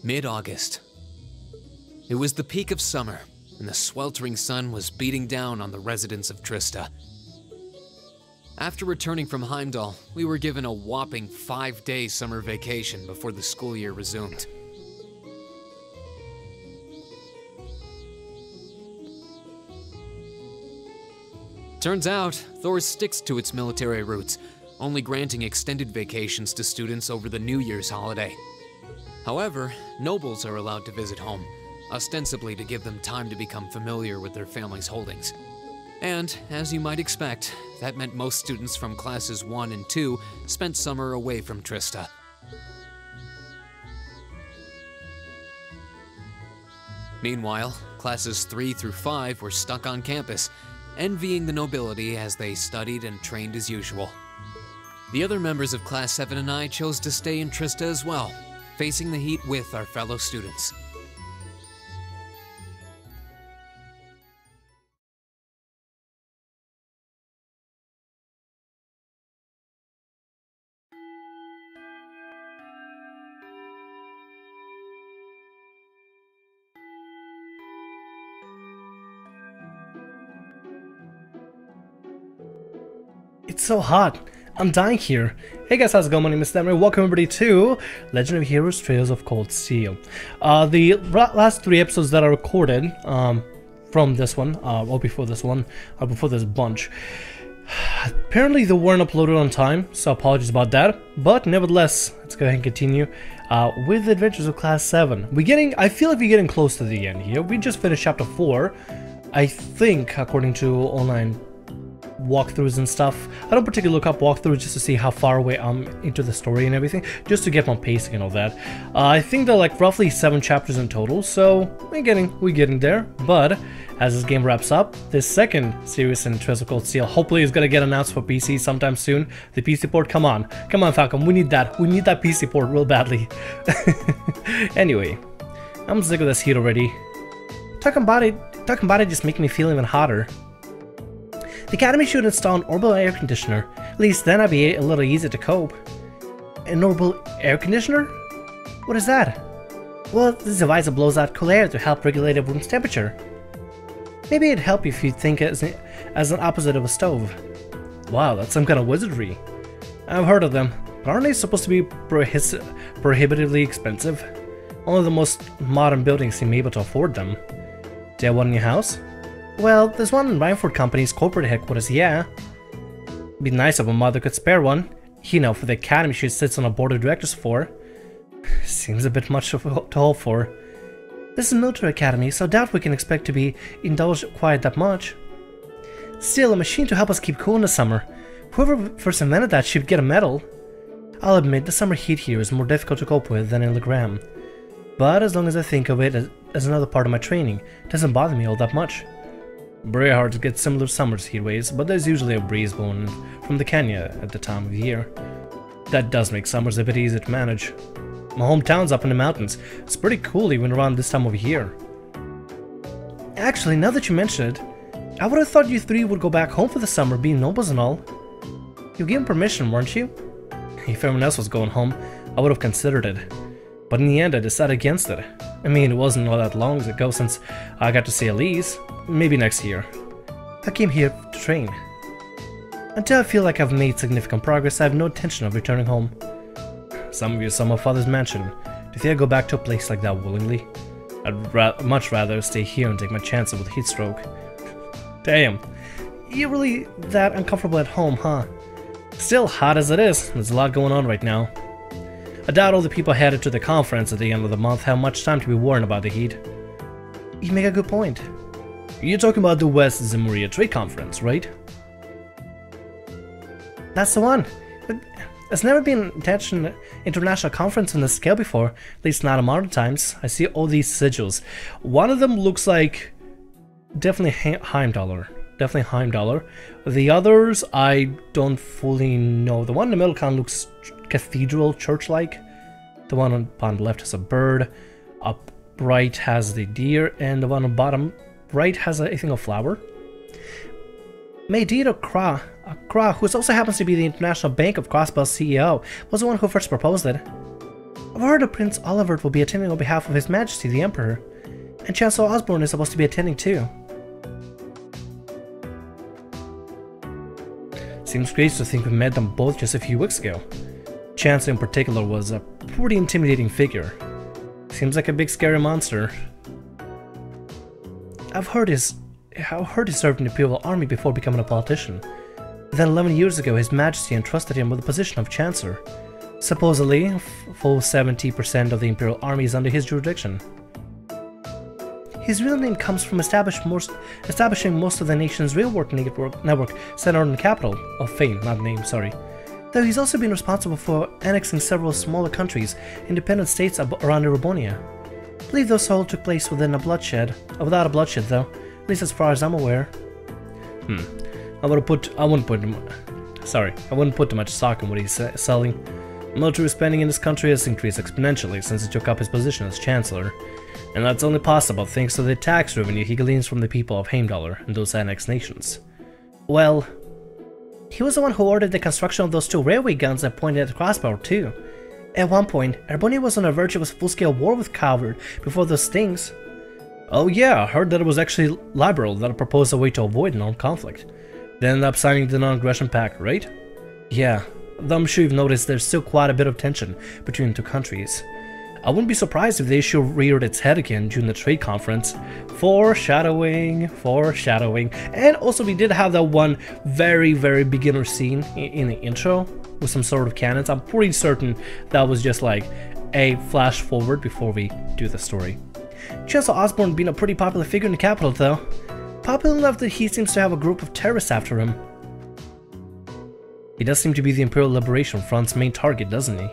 Mid-August. It was the peak of summer, and the sweltering sun was beating down on the residents of Trista. After returning from Heimdall, we were given a whopping 5-day summer vacation before the school year resumed. Turns out, Thors sticks to its military roots, only granting extended vacations to students over the New Year's holiday. However, nobles are allowed to visit home, ostensibly to give them time to become familiar with their family's holdings. And, as you might expect, that meant most students from classes 1 and 2 spent summer away from Trista. Meanwhile, classes 3 through 5 were stuck on campus, envying the nobility as they studied and trained as usual. The other members of Class 7 and I chose to stay in Trista as well, facing the heat with our fellow students. It's so hot. I'm dying here. Hey guys, how's it going? My name is Thamriyell. Welcome everybody to Legend of Heroes Trails of Cold Steel. The last 3 episodes that I recorded from this one, or before this one, or before this bunch, apparently they weren't uploaded on time, so apologies about that. But nevertheless, let's go ahead and continue with the Adventures of Class 7. I feel like we're getting close to the end here. We just finished chapter 4, I think, according to online walkthroughs and stuff. I don't particularly look up walkthroughs just to see how far away I'm into the story and everything, just to get my pacing and all that. I think there are like roughly 7 chapters in total, so we're getting there. But as this game wraps up, this second series in Trails of Cold Steel hopefully is gonna get announced for PC sometime soon. The PC port, come on Falcom, we need that PC port real badly. Anyway, I'm sick of this heat already. Talking about it just making me feel even hotter. The Academy should install an orbital air conditioner. At least then I'd be a little easier to cope. An orbital air conditioner? What is that? Well, this device blows out cool air to help regulate a room's temperature. Maybe it'd help if you think as an opposite of a stove. Wow, that's some kind of wizardry. I've heard of them, but aren't they supposed to be prohibitively expensive? Only the most modern buildings seem able to afford them. Do you have one in your house? Well, there's one in Rhineford Company's corporate headquarters, yeah. It'd be nice if a mother could spare one. You know, for the Academy she sits on a board of directors for. Seems a bit much to hope for. This is a military academy, so I doubt we can expect to be indulged quite that much. Still, a machine to help us keep cool in the summer. Whoever first invented that should get a medal. I'll admit, the summer heat here is more difficult to cope with than in Legram. But as long as I think of it as another part of my training, it doesn't bother me all that much. Very hard to get similar summer's heat waves, but there's usually a breeze blowing from the Kenya at the time of year. That does make summers a bit easier to manage. My hometown's up in the mountains. It's pretty cool even around this time of year. Actually, now that you mention it, I would have thought you 3 would go back home for the summer, being nobles and all. You gave permission, weren't you? If everyone else was going home, I would have considered it. But in the end, I decided against it. I mean, it wasn't all that long ago since I got to see Elise. Maybe next year. I came here to train. Until I feel like I've made significant progress, I have no intention of returning home. Some of you saw my father's mansion. Do you think I'd go back to a place like that willingly? I'd much rather stay here and take my chances with heat stroke. Damn. You're really that uncomfortable at home, huh? Still, hot as it is, there's a lot going on right now. I doubt all the people headed to the conference at the end of the month have much time to be worrying about the heat. You make a good point. You're talking about the West Zemuria Trade Conference, right? That's the one. There's never been an international conference on this scale before, at least not in modern times. I see all these sigils. One of them looks like definitely Heimdall. Definitely Heimdall. The others, I don't fully know. The one in the middle kind of looks cathedral, church-like. The one on the left has a bird. Up right has the deer, and the one on the bottom right has, I think, a flower. Maydita Kra, who also happens to be the International Bank of Crossbell's CEO, was the one who first proposed it. I've heard that Prince Oliver will be attending on behalf of His Majesty the Emperor, and Chancellor Osborne is supposed to be attending too. Seems crazy to think we met them both just a few weeks ago. Chancellor in particular was a pretty intimidating figure. Seems like a big scary monster. I've heard he served in the Imperial Army before becoming a politician. Then 11 years ago, His Majesty entrusted him with the position of Chancellor. Supposedly, full 70% of the Imperial Army is under his jurisdiction. His real name comes from establishing most of the nation's railroad network centered on the capital of fame, not name, sorry. Though he's also been responsible for annexing several smaller countries, independent states around Erebonia. I believe those all took place without a bloodshed though, at least as far as I'm aware. I wouldn't put too much stock in what he's selling. Military spending in this country has increased exponentially since he took up his position as Chancellor, and that's only possible thanks to the tax revenue he gleans from the people of Heimdallr and those annexed nations. Well, he was the one who ordered the construction of those 2 railway guns that pointed at the crossbow too. At one point, Erebonia was on the verge of a full-scale war with Calvard before those things. Oh yeah, I heard that it was actually Liberal that proposed a way to avoid an armed conflict. They ended up signing the Non-Aggression Pact, right? Yeah, though I'm sure you've noticed there's still quite a bit of tension between the 2 countries. I wouldn't be surprised if the issue reared its head again during the trade conference. Foreshadowing. And also we did have that one very beginner scene in the intro with some sort of cannons. I'm pretty certain that was just like a flash forward before we do the story. Chancellor Osborne being a pretty popular figure in the capital though. Popular enough that he seems to have a group of terrorists after him. He does seem to be the Imperial Liberation Front's main target, doesn't he?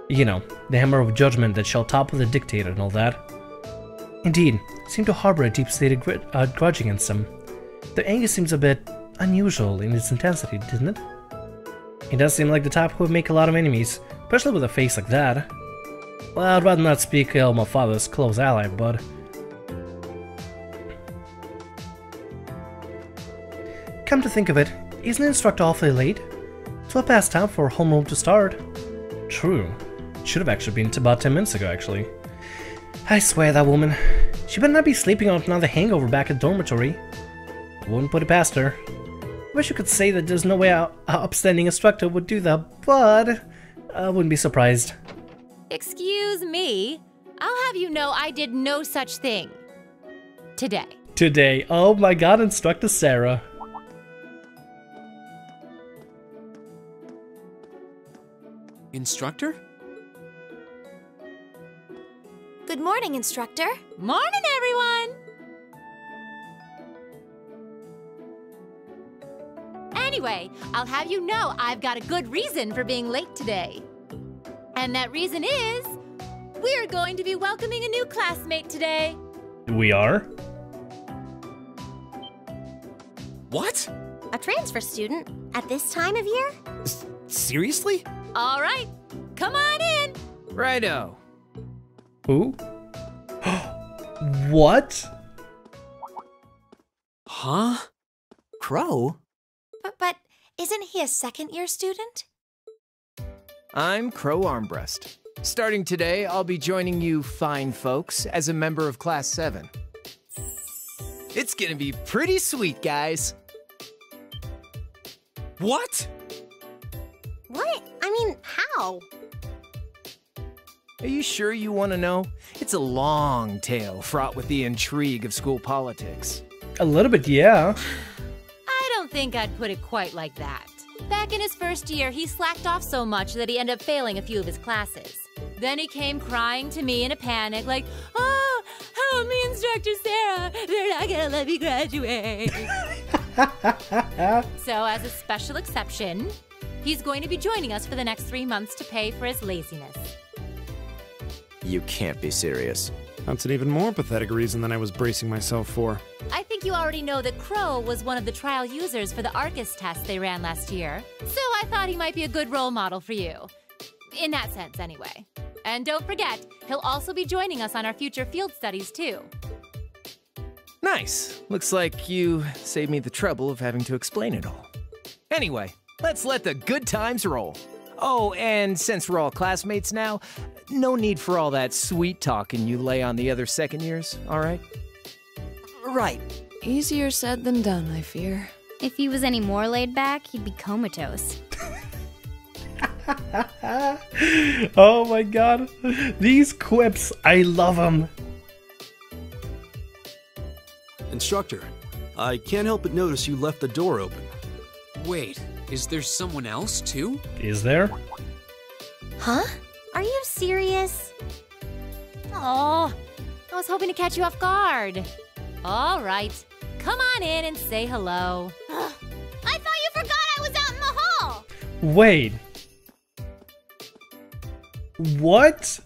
You know, the hammer of judgment that shall topple the dictator and all that. Indeed, seemed to harbor a deep-seated grudge against him. The anger seems a bit unusual in its intensity, doesn't it? He does seem like the type who would make a lot of enemies, especially with a face like that. Well, I'd rather not speak ill of my father's close ally, but... Come to think of it, isn't the instructor awfully late? It's well past time for homeroom to start. True. It should have actually been about 10 minutes ago, actually. I swear that woman. She better not be sleeping on another hangover back at the dormitory. I wouldn't put it past her. I wish you could say that there's no way our upstanding instructor would do that, but I wouldn't be surprised. Excuse me? I'll have you know I did no such thing. Today. Today. Oh my god, Instructor Sarah. Instructor? Good morning, Instructor. Morning, everyone! Anyway, I'll have you know I've got a good reason for being late today. And that reason is, we're going to be welcoming a new classmate today. We are? What? A transfer student at this time of year? Seriously? All right, come on in. Righto. Who? What? Huh? Crow? But isn't he a second-year student? I'm Crow Armbrust. Starting today, I'll be joining you fine folks as a member of Class VII. It's gonna be pretty sweet, guys. What? What? I mean, how? Are you sure you want to know? It's a long tale fraught with the intrigue of school politics. A little bit, yeah. I don't think I'd put it quite like that. Back in his first year, he slacked off so much that he ended up failing a few of his classes. Then he came crying to me in a panic like, "Oh, help me, Instructor Sarah, they're not gonna let me graduate." So as a special exception, he's going to be joining us for the next 3 months to pay for his laziness. You can't be serious. That's an even more pathetic reason than I was bracing myself for. I think you already know that Crow was one of the trial users for the Arcus test they ran last year, so I thought he might be a good role model for you. In that sense, anyway. And don't forget, he'll also be joining us on our future field studies, too. Nice. Looks like you saved me the trouble of having to explain it all. Anyway, let's let the good times roll. Oh, and since we're all classmates now, no need for all that sweet talking you lay on the other second years, all right? Right. Easier said than done, I fear. If he was any more laid back, he'd be comatose. Oh my god. These quips, I love them. Instructor, I can't help but notice you left the door open. Wait, is there someone else too? Is there? Huh? Are you serious? Oh, I was hoping to catch you off guard. All right, come on in and say hello. I thought you forgot I was out in the hall! Wait. What?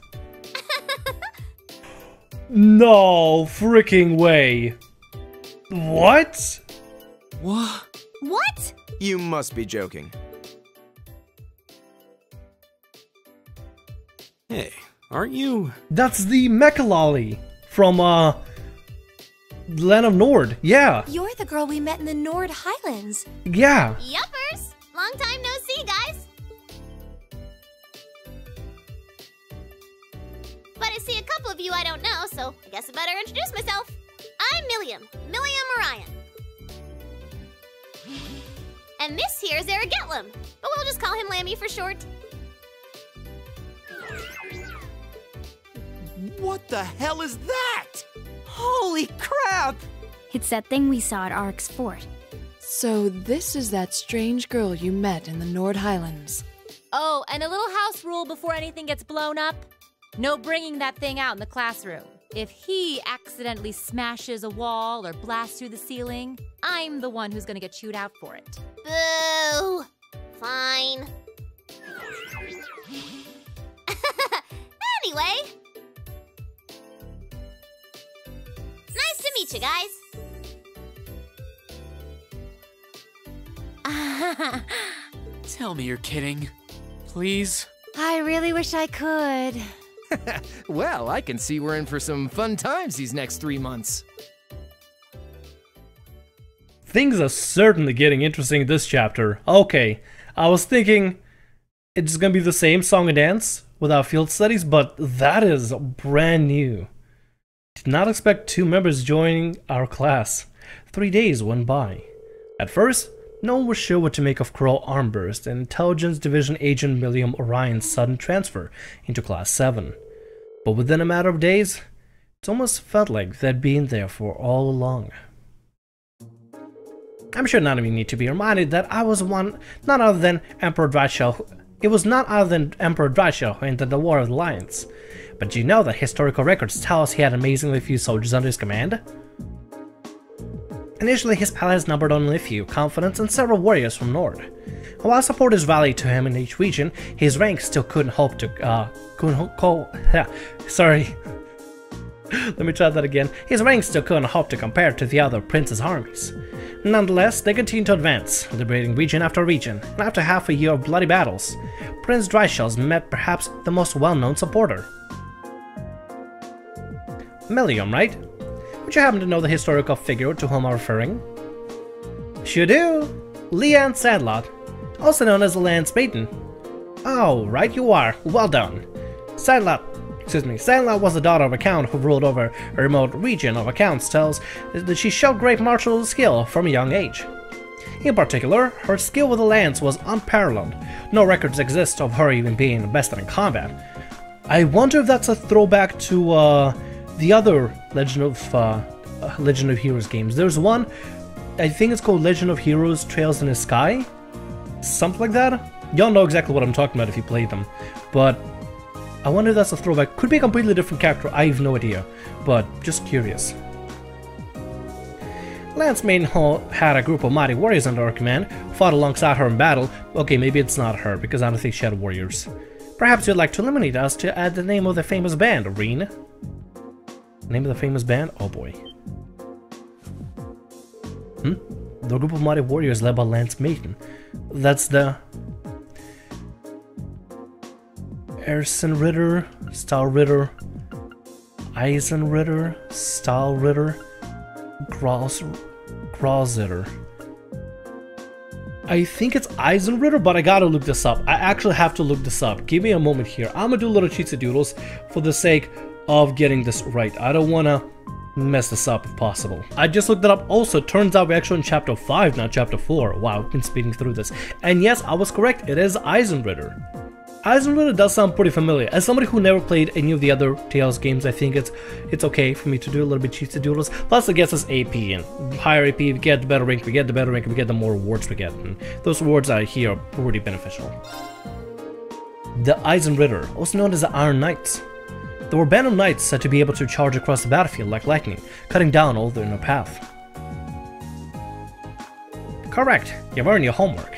No freaking way. What? What? What? You must be joking. Hey, aren't you? That's the Mecha Lolly from Land of Nord. Yeah. You're the girl we met in the Nord Highlands. Yeah. Yuppers! Long time no see, guys! But I see a couple of you I don't know, so I guess I better introduce myself. I'm Milliam Orion. And this here's Erigetlam, but we'll just call him Lammy for short. What the hell is that? Holy crap! It's that thing we saw at Ark's fort. So this is that strange girl you met in the Nord Highlands. Oh, and a little house rule before anything gets blown up. No bringing that thing out in the classroom. If he accidentally smashes a wall or blasts through the ceiling, I'm the one who's gonna get chewed out for it. Boo! Fine. Anyway. Nice to meet you guys. Tell me you're kidding. Please? I really wish I could. Well, I can see we're in for some fun times these next 3 months. Things are certainly getting interesting in this chapter. Okay, I was thinking it's gonna be the same song and dance without field studies, but that is brand new. Did not expect 2 members joining our class. 3 days went by. At first, no one was sure what to make of Crow Armburst and Intelligence Division Agent William Orion's sudden transfer into Class 7. But within a matter of days, it almost felt like they'd been there for all along. I'm sure none of you need to be reminded that I was none other than Emperor Dryshell. It was none other than Emperor Dryshell who entered the War of the Lions. But do you know that historical records tell us he had amazingly few soldiers under his command? Initially, his allies numbered only a few, confidants, and several warriors from Nord. While supporters rallied to him in each region, his ranks still couldn't hope to, Let me try that again. His ranks still couldn't hope to compare to the other prince's armies. Nonetheless, they continued to advance, liberating region after region, and after half a year of bloody battles, Prince Dryshell's met perhaps the most well-known supporter. Milliam, right? Would you happen to know the historical figure to whom I'm referring? Sure do! Leanne Sandlot, also known as the Land's Maiden. Oh, right you are. Well done. Sandlot was the daughter of a count who ruled over a remote region. Of accounts tells that she showed great martial skill from a young age. In particular, her skill with the lance was unparalleled. No records exist of her even being bested in combat. I wonder if that's a throwback to the other Legend of Heroes games. There's one, I think it's called Legend of Heroes Trails in the Sky? Something like that? Y'all know exactly what I'm talking about if you played them. But I wonder if that's a throwback. Could be a completely different character, I have no idea. But just curious. Lance Maiden had a group of mighty warriors under her command, fought alongside her in battle. Okay, maybe it's not her, because I don't think she had warriors. Perhaps you'd like to eliminate us to add the name of the famous band, Rean. Name of the famous band? Oh boy. The group of mighty warriors led by Lance Maiden. That's the Ersenritter, Stahlritter, Eisenritter, Stahlritter, Grausitter. I think it's Eisenritter, but I gotta look this up. I actually have to look this up. Give me a moment here. I'm gonna do a little cheatsy doodles for the sake of getting this right. I don't wanna mess this up if possible. I just looked it up. Also, turns out we're actually in chapter 5, not chapter 4. Wow, I've been speeding through this. And yes, I was correct. It is Eisenritter. Eisenritter does sound pretty familiar. As somebody who never played any of the other Tales games, I think it's okay for me to do a little bit cheatsy doodles. Plus, it gets us AP, and higher AP we get, the better rank we get, the better rank we get, the more rewards we get. And those rewards I hear are pretty beneficial. The Eisenritter, also known as the Iron Knights. They were a band of knights said to be able to charge across the battlefield like lightning, cutting down all in their path. Correct, you've earned your homework.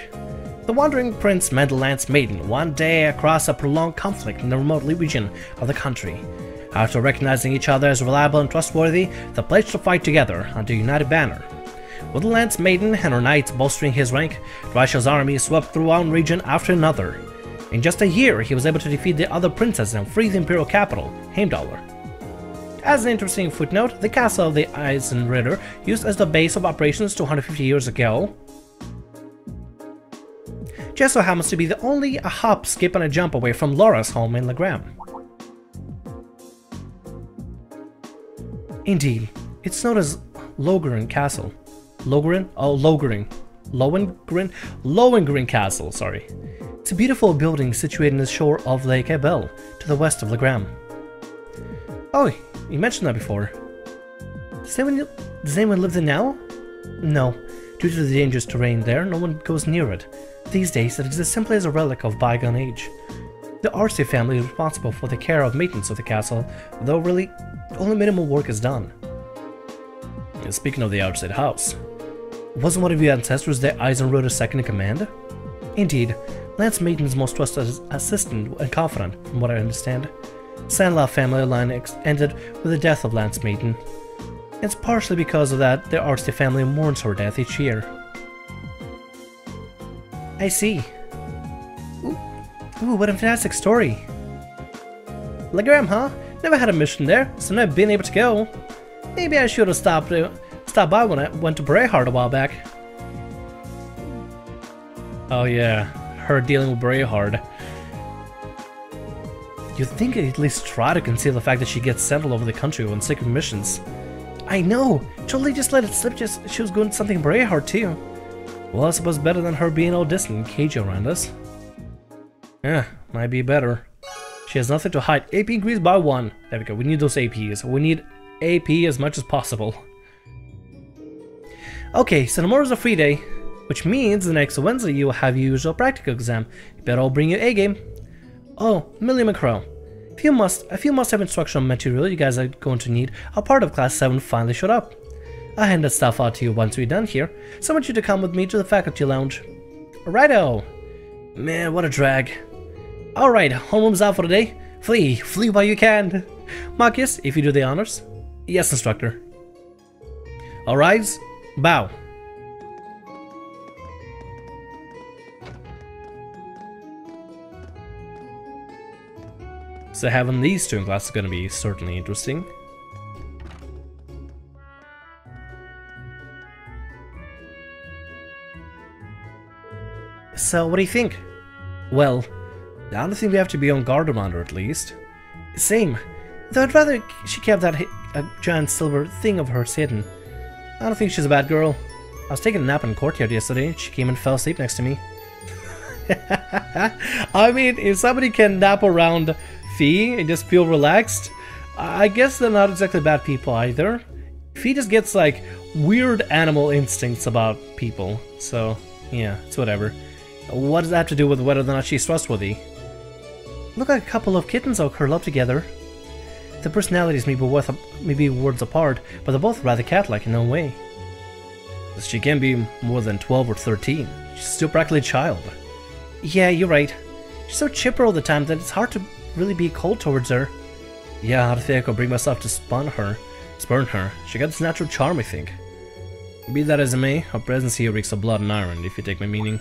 The wandering prince met the Lance Maiden one day across a prolonged conflict in the remote region of the country. After recognizing each other as reliable and trustworthy, they pledged to fight together under a united banner. With the Lance Maiden and her knights bolstering his rank, Dryshell's army swept through one region after another. In just a year, he was able to defeat the other princes and free the imperial capital, Heimdallr. As an interesting footnote, the castle of the Eisenritter, used as the base of operations 250 years ago, just so happens to be the only a hop, skip, and a jump away from Laura's home in Legram. Indeed, it's known as Lohengrin Castle. Lohengrin? Oh, Lohengrin. Lohengrin Castle, sorry. It's a beautiful building situated in the shore of Lake Ebel, to the west of Legram. Oh, you mentioned that before. Does anyone live there now? No. Due to the dangerous terrain there, no one goes near it. These days, it exists simply as a relic of bygone age. The Arce family is responsible for the care of maintenance of the castle, though really, only minimal work is done. And speaking of the Arce house, wasn't one of your ancestors the Eisenritter's second in command? Indeed, Lance Maiden's most trusted assistant and confidant, from what I understand. Sandlaw family line ended with the death of Lance Maiden. It's partially because of that the Arce family mourns her death each year. I see. Ooh, what a fantastic story. Legram, huh? Never had a mission there, so never been able to go. Maybe I should have stopped by when I went to Brayhard a while back. Oh yeah, her dealing with Brayhard. You'd think I'd at least try to conceal the fact that she gets sent all over the country on secret missions. I know! Totally just let it slip, just she was going to something Brayhard too. Well, I suppose better than her being all distant and cagey around us. Yeah, might be better. She has nothing to hide. AP increased by 1. There we go, we need those APs. We need AP as much as possible. Okay, so tomorrow's a free day, which means the next Wednesday you will have your usual practical exam. You better all bring your A game. Oh, Milliam and Crow. A few must-have instructional material you guys are going to need. A part of Class 7 finally showed up. I'll hand that stuff out to you once we're done here, so I want you to come with me to the faculty lounge. Righto! Man, what a drag. Alright, homeroom's out for the day. Flee while you can. Marcus, if you do the honors. Yes, instructor. All rise, bow. So having these two in class is going to be certainly interesting. So, what do you think? Well, I don't think we have to be on guard around her, at least. Same. Though I'd rather she kept that giant silver thing of hers hidden. I don't think she's a bad girl. I was taking a nap in the courtyard yesterday. She came and fell asleep next to me. I mean, if somebody can nap around Fee and just feel relaxed, I guess they're not exactly bad people either. Fee just gets like weird animal instincts about people. So, yeah, it's whatever. What does that have to do with whether or not she's trustworthy? Look like a couple of kittens all curled up together. The personalities may be worlds apart, but they're both rather cat-like in their own way. She can be more than 12 or 13. She's still practically a child. Yeah, you're right. She's so chipper all the time that it's hard to really be cold towards her. Yeah, I think I could bring myself to spurn her. She got this natural charm, I think. Be that as it may, her presence here reeks of blood and iron, if you take my meaning.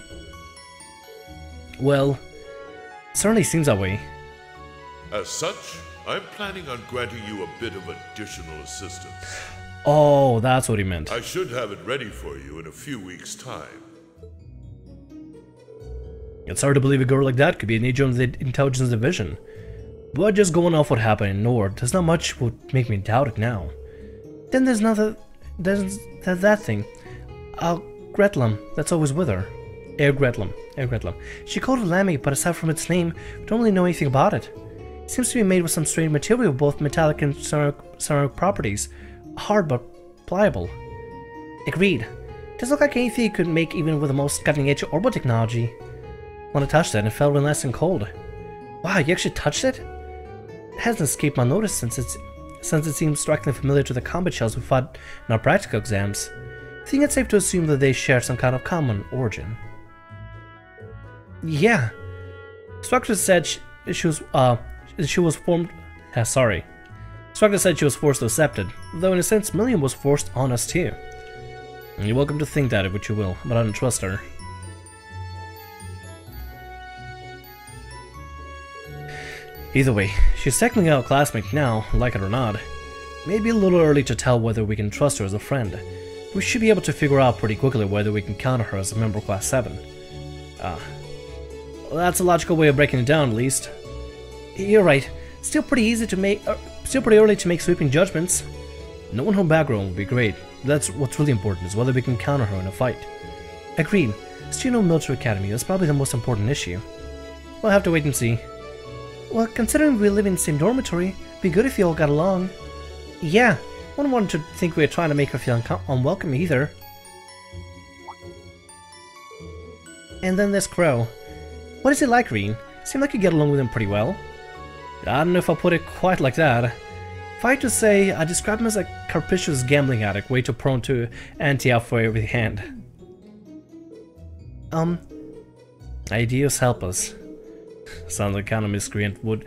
Well, it certainly seems that way. As such, I'm planning on granting you a bit of additional assistance. Oh, that's what he meant. I should have it ready for you in a few weeks' time. It's hard to believe a girl like that could be an agent of the Intelligence Division. But just going off what happened in Nord, there's not much would make me doubt it now. Then there's that thing. Gretlum, that's always with her. Gretlum. She called it Lammy, but aside from its name, we don't really know anything about it. It seems to be made with some strange material, both metallic and ceramic properties. Hard but pliable. Agreed. It doesn't look like anything you could make even with the most cutting-edge orbital technology. When I touched it, it felt really nice and cold. Wow, you actually touched it? It hasn't escaped my notice since it seems strikingly familiar to the combat shells we fought in our practical exams. I think it's safe to assume that they share some kind of common origin. Yeah. Structure said she was formed. Sorry. Structure said she was forced to accept it, though in a sense Milliam was forced on us too. And you're welcome to think that if you will, but I don't trust her. Either way, she's technically our classmate now, like it or not. Maybe a little early to tell whether we can trust her as a friend. We should be able to figure out pretty quickly whether we can count her as a member of Class 7. Well, that's a logical way of breaking it down, at least. You're right. Still pretty early to make sweeping judgments. Knowing her background would be great. That's what's really important, is whether we can counter her in a fight. Agreed. Still no military academy. That's probably the most important issue. We'll have to wait and see. Well, considering we live in the same dormitory, it'd be good if you all got along. Yeah, wouldn't want to think we were trying to make her feel unwelcome either. And then there's Crow. What is he like, Rean? Seemed like you get along with him pretty well. I don't know if I'll put it quite like that. If I had to say, I describe him as a capricious gambling addict, way too prone to ante-up for every hand. Ideas help us. Sounds like the kind of miscreant would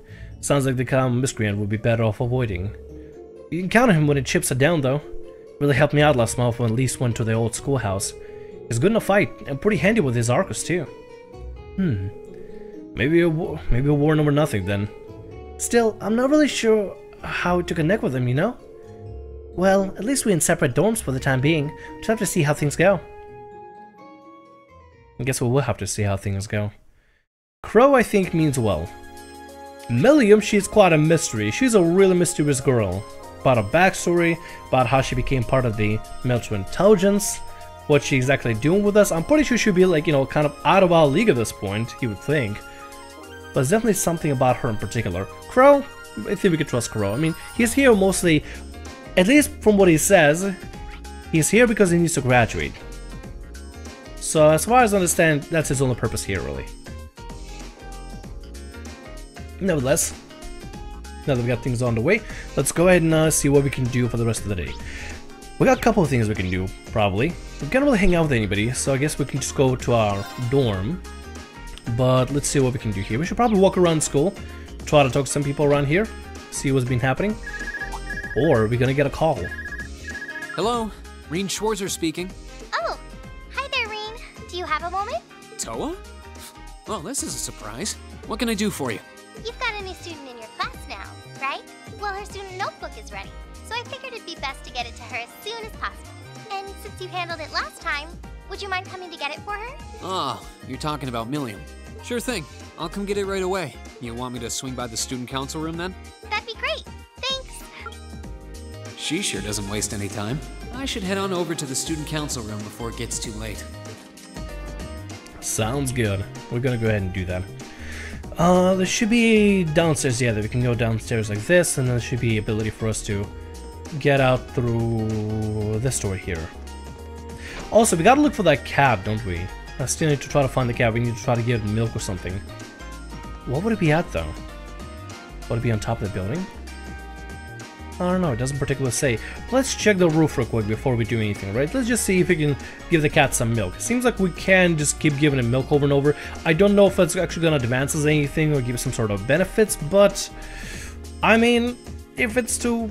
be better off avoiding. You can count on him when the chips are down, though. Really helped me out last month when at least went to the old schoolhouse. He's good in a fight, and pretty handy with his arcus too. Maybe a war number nothing then. Still, I'm not really sure how to connect with him, you know? Well, at least we're in separate dorms for the time being. Just have to see how things go. I guess we will have to see how things go. Crow, I think, means well. Milliam, she's quite a mystery. She's a really mysterious girl. About her backstory, about how she became part of the military intelligence, what she's exactly doing with us. I'm pretty sure she'll be like, you know, kind of out of our league at this point, you would think. But there's definitely something about her in particular. Crow, I think we could trust Crow. I mean, he's here mostly, at least from what he says, he's here because he needs to graduate. So as far as I understand, that's his only purpose here, really. Nevertheless, now that we got things on the way, let's go ahead and see what we can do for the rest of the day. We got a couple of things we can do, probably. We can't really hang out with anybody, so I guess we can just go to our dorm. But let's see what we can do here. We should probably walk around school, try to talk to some people around here, see what's been happening. Or we're gonna get a call. Hello, Rean Schwarzer speaking. Oh, hi there, Rean. Do you have a moment? Toa? Well, this is a surprise. What can I do for you? You've got a new student in your class now, right? Well, her student notebook is ready, so I figured it'd be best to get it to her as soon as possible. And since you handled it last time, would you mind coming to get it for her? Oh, you're talking about Milliam. Sure thing. I'll come get it right away. You want me to swing by the student council room then? That'd be great. Thanks. She sure doesn't waste any time. I should head on over to the student council room before it gets too late. Sounds good. We're gonna go ahead and do that. There should be downstairs, yeah, that we can go downstairs like this, and there should be ability for us to get out through this door here. Also, we gotta look for that cat, don't we? I still need to try to find the cat. We need to try to give it milk or something. What would it be at, though? Would it be on top of the building? I don't know, it doesn't particularly say. Let's check the roof real quick before we do anything, right? Let's just see if we can give the cat some milk. It seems like we can just keep giving him milk over and over. I don't know if that's actually gonna advance us anything or give us some sort of benefits, but I mean, if it's to,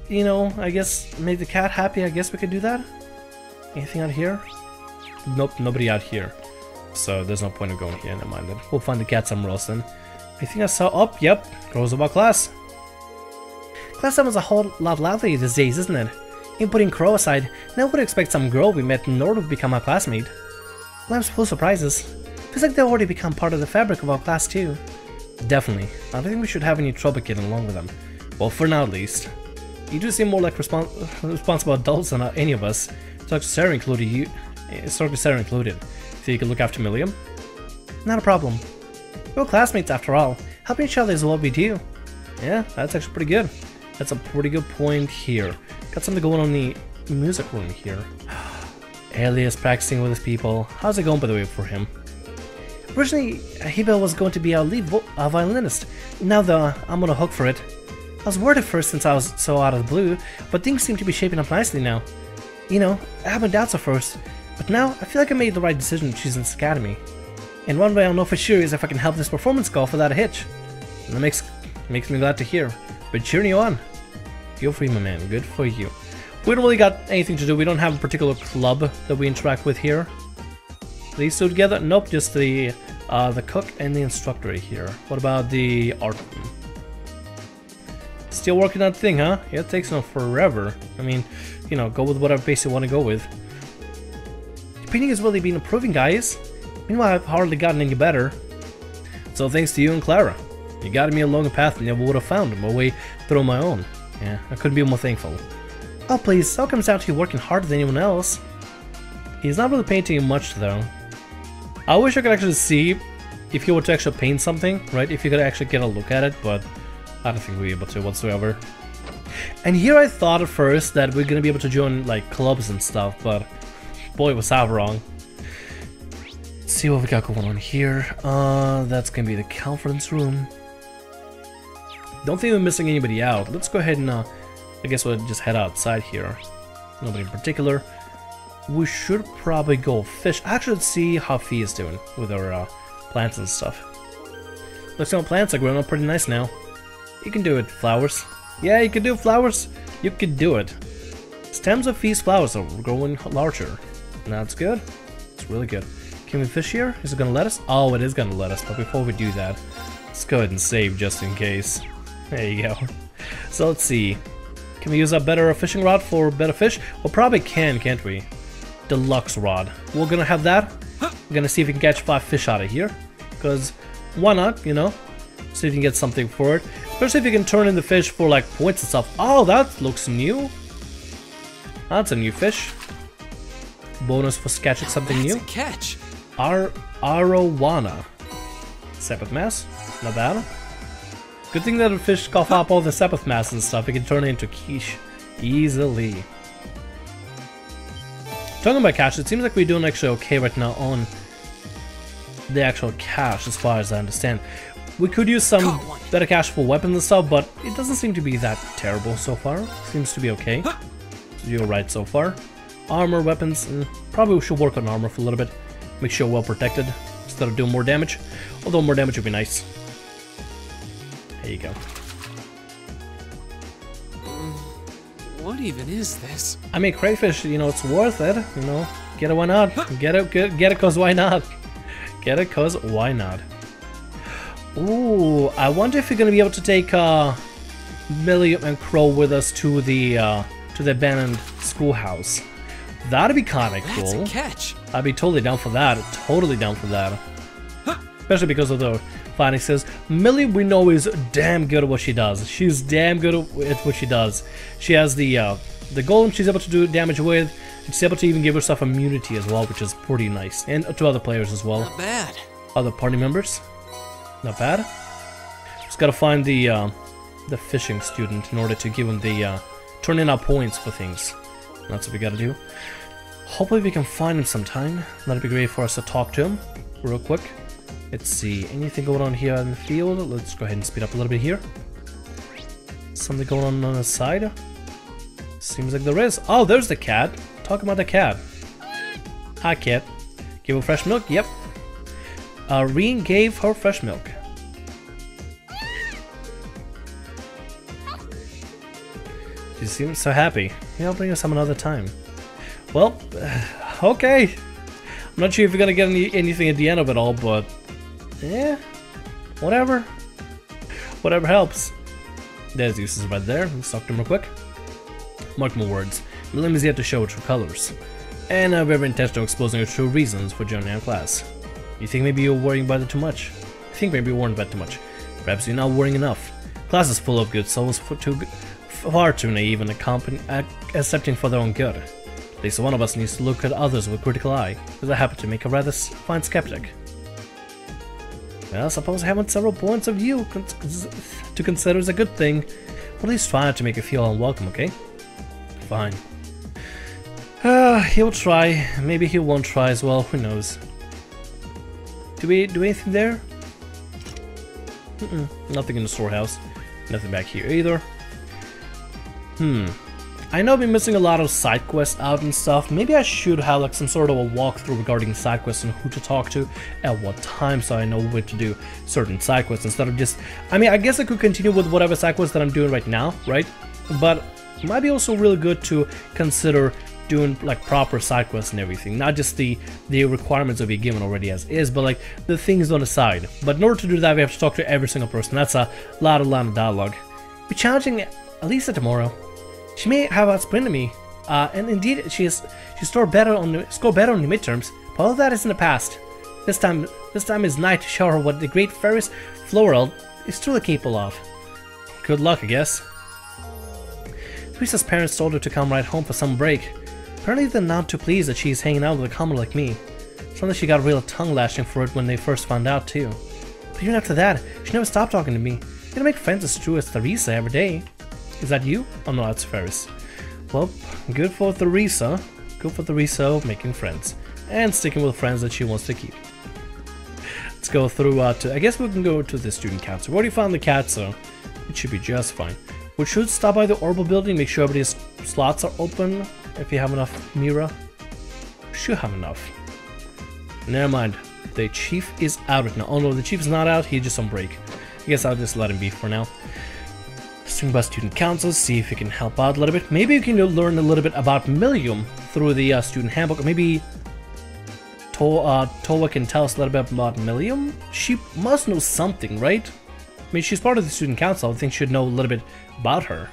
you know, I guess make the cat happy, I guess we could do that. Anything out here? Nope, nobody out here. So there's no point in going here, never mind then. We'll find the cat somewhere else then. I think I saw, oh, yep, girls of our class. Class 7 is a whole lot livelier these days, isn't it? Even putting Crow aside, now would expect some girl we met in Nord to become our classmate. Well, I'm full of surprises. Feels like they already become part of the fabric of our class too. Definitely. I don't think we should have any trouble getting along with them. Well, for now at least. You do seem more like responsible adults than any of us. Dr. Sarah included you. Dr. Sarah included. So you can look after Milliam? Not a problem. We're classmates after all. Helping each other is what we do. Yeah, that's actually pretty good. That's a pretty good point here. Got something going on in the music room here. Elias practicing with his people. How's it going, by the way, for him? Originally, Hebel was going to be our lead violinist. Now, though, I'm on a hook for it. I was worried at first since I was so out of the blue, but things seem to be shaping up nicely now. You know, I had my doubts at first, but now I feel like I made the right decision choosing this academy. And one way I'll know for sure is if I can help this performance go without a hitch. And that makes me glad to hear. But cheering you on. Good for you, my man. Good for you. We don't really got anything to do. We don't have a particular club that we interact with here. These two together? Nope, just the cook and the instructor right here. What about the art room? Still working on that thing, huh? Yeah, it takes them forever. I mean, you know, go with whatever pace you want to go with. The painting has really been improving, guys. Meanwhile, I've hardly gotten any better. So thanks to you and Clara. You guided me along a path I never would have found my way through my own. Yeah, I couldn't be more thankful. Oh please, how comes out to you working harder than anyone else? He's not really painting much though. I wish I could actually see if you were to actually paint something, right? If you could actually get a look at it, but I don't think we'll be able to whatsoever. And here I thought at first that we're gonna be able to join like clubs and stuff, but boy was I wrong. Let's see what we got going on here. That's gonna be the conference room. Don't think we're missing anybody out. Let's go ahead and I guess we'll just head outside here. Nobody in particular. We should probably go fish. Actually, let's see how Fee is doing with our plants and stuff. Looks like plants are growing up pretty nice now. You can do it, flowers. Yeah, you can do flowers. You can do it. Stems of Fee's flowers are growing larger. That's good. It's really good. Can we fish here? Is it gonna let us? Oh, it is gonna let us. But before we do that, let's go ahead and save just in case. There you go. So let's see. Can we use a better fishing rod for better fish? Well, probably can, can't we? Deluxe rod. We're gonna have that. We're gonna see if we can catch 5 fish out of here. Because why not, you know? See if we can get something for it. Especially if you can turn in the fish for like points and stuff. Oh, that looks new. That's a new fish. Bonus for catching something new. That's a catch. Erebonia. Sepith mass. Not bad. Good thing that the fish cough up all the Sepith mass and stuff. It can turn it into quiche easily. Talking about cash, it seems like we're doing actually okay right now on the actual cash, as far as I understand. We could use some better cash for weapons and stuff, but it doesn't seem to be that terrible so far. Seems to be okay. So you're right so far. Armor, weapons, probably we should work on armor for a little bit. Make sure we're well protected instead of doing more damage. Although more damage would be nice. There you go. What even is this? I mean, crayfish, you know, it's worth it. You know, get it, why not? Get it, cause why not? Get it, cause why not? Ooh, I wonder if we're gonna be able to take Millie and Crow with us to the abandoned schoolhouse. That'd be kind of cool. That's a catch. I'd be totally down for that. Totally down for that. Especially because of the findings. Says Millie, we know, is damn good at what she does. She's damn good at what she does. She has the golem she's able to do damage with. And she's able to even give herself immunity as well, which is pretty nice. And to other players as well. Not bad. Other party members. Not bad. Just gotta find the fishing student in order to give him the turn in our points for things. That's what we gotta do. Hopefully we can find him sometime. That'd be great for us to talk to him real quick. Let's see, anything going on here in the field? Let's go ahead and speed up a little bit here. Something going on the side? Seems like there is. Oh, there's the cat. Talk about the cat. Hi, cat. Give her fresh milk? Yep. Rean gave her fresh milk. She seems so happy. Yeah, I'll bring us some another time. Well, okay. I'm not sure if you're gonna get anything at the end of it all, but yeah, whatever. Whatever helps. There's uses right there. Let's talk to him real quick. Mark my words. William is yet to show her true colors, and I have every intention of exposing her true reasons for joining our class. You think maybe you're worrying about it too much? I think maybe you're worrying about it too much. Perhaps you're not worrying enough. Class is full of good souls, far too naive and accepting for their own good. At least one of us needs to look at others with a critical eye, because I happen to make a rather fine skeptic. Well, I suppose having several points of view to consider is a good thing. Or at least try not to make you feel unwelcome, okay? Fine. He'll try. Maybe he won't try as well, who knows. Do we do anything there? Nothing in the storehouse. Nothing back here either. I know I've been missing a lot of side quests out and stuff. Maybe I should have like some sort of a walkthrough regarding side quests and who to talk to at what time, so I know where to do certain side quests instead of just... I mean, I guess I could continue with whatever side quests that I'm doing right now, right? But it might be also really good to consider doing like proper side quests and everything, not just the requirements of be given already as is, but like the things on the side. But in order to do that, we have to talk to every single person. That's a lot of dialogue. Be challenging Elisa tomorrow. She may have outsprinted me, and indeed she scored better on the midterms. But all that is in the past. This time is night to show her what the great Ferris Floral is truly capable of. Good luck, I guess. Teresa's parents told her to come right home for some break. Apparently they're not too pleased that she's hanging out with a comer like me. Something she got real tongue lashing for it when they first found out too. But even after that, she never stopped talking to me. I'm gonna make friends as true as Teresa every day. Is that you? Oh no, that's Ferris. Well, good for Teresa. Good for Teresa making friends. And sticking with friends that she wants to keep. Let's go through I guess we can go to the student council. We already found the cat, so it should be just fine. We should stop by the Orbital building, make sure everybody's slots are open. If you have enough Mira. Should have enough. Never mind. The chief is out right now. Oh no, the chief is not out, he's just on break. I guess I'll just let him be for now. Swing by student council, see if you can help out a little bit. Maybe you can learn a little bit about Millium through the student handbook, or maybe Towa can tell us a little bit about Millium. She must know something, right? I mean, she's part of the student council. I think she should know a little bit about her.